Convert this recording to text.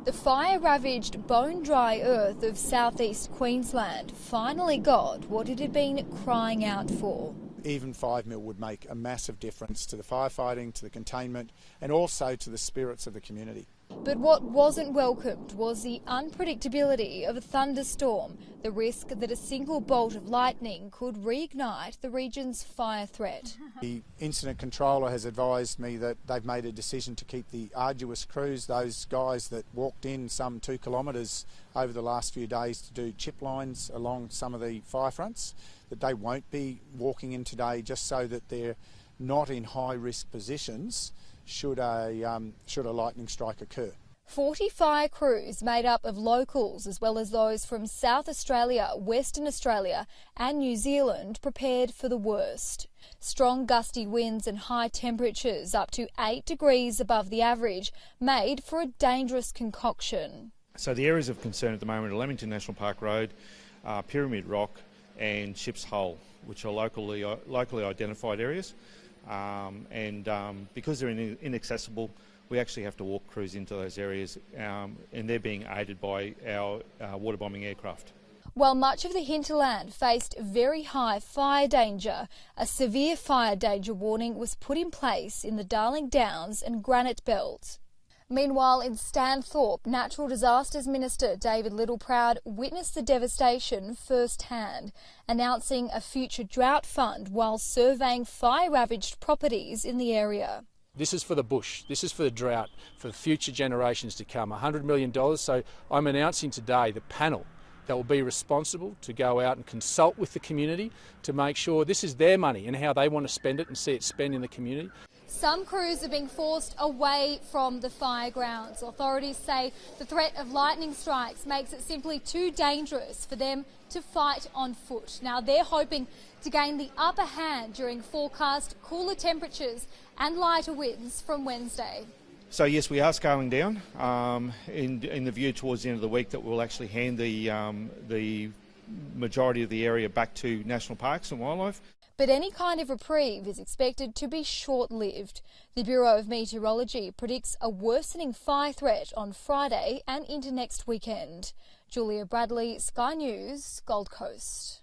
The fire-ravaged, bone-dry earth of southeast Queensland finally got what it had been crying out for. Even 5 mil would make a massive difference to the firefighting, to the containment, and also to the spirits of the community. But what wasn't welcomed was the unpredictability of a thunderstorm, the risk that a single bolt of lightning could reignite the region's fire threat. The incident controller has advised me that they've made a decision to keep the arduous crews, those guys that walked in some 2 kilometres over the last few days to do chip lines along some of the fire fronts, that they won't be walking in today, just so that they're not in high risk positions should a lightning strike occur. 40 fire crews made up of locals as well as those from South Australia, Western Australia and New Zealand prepared for the worst. Strong gusty winds and high temperatures up to 8 degrees above the average made for a dangerous concoction. So the areas of concern at the moment are Lamington National Park Road, Pyramid Rock and Ship's Hole, which are locally identified areas. Because they're inaccessible, we actually have to walk crews into those areas, and they're being aided by our water bombing aircraft. While much of the hinterland faced very high fire danger, a severe fire danger warning was put in place in the Darling Downs and Granite Belt. Meanwhile, in Stanthorpe, Natural Disasters Minister David Littleproud witnessed the devastation firsthand, announcing a future drought fund while surveying fire-ravaged properties in the area. This is for the bush, this is for the drought, for future generations to come, $100 million. So I'm announcing today the panel that will be responsible to go out and consult with the community to make sure this is their money and how they want to spend it and see it spent in the community. Some crews are being forced away from the fire grounds. Authorities say the threat of lightning strikes makes it simply too dangerous for them to fight on foot. Now they're hoping to gain the upper hand during forecast cooler temperatures and lighter winds from Wednesday. So yes, we are scaling down in the view towards the end of the week that we'll actually hand the majority of the area back to national parks and wildlife. But any kind of reprieve is expected to be short-lived. The Bureau of Meteorology predicts a worsening fire threat on Friday and into next weekend. Julia Bradley, Sky News, Gold Coast.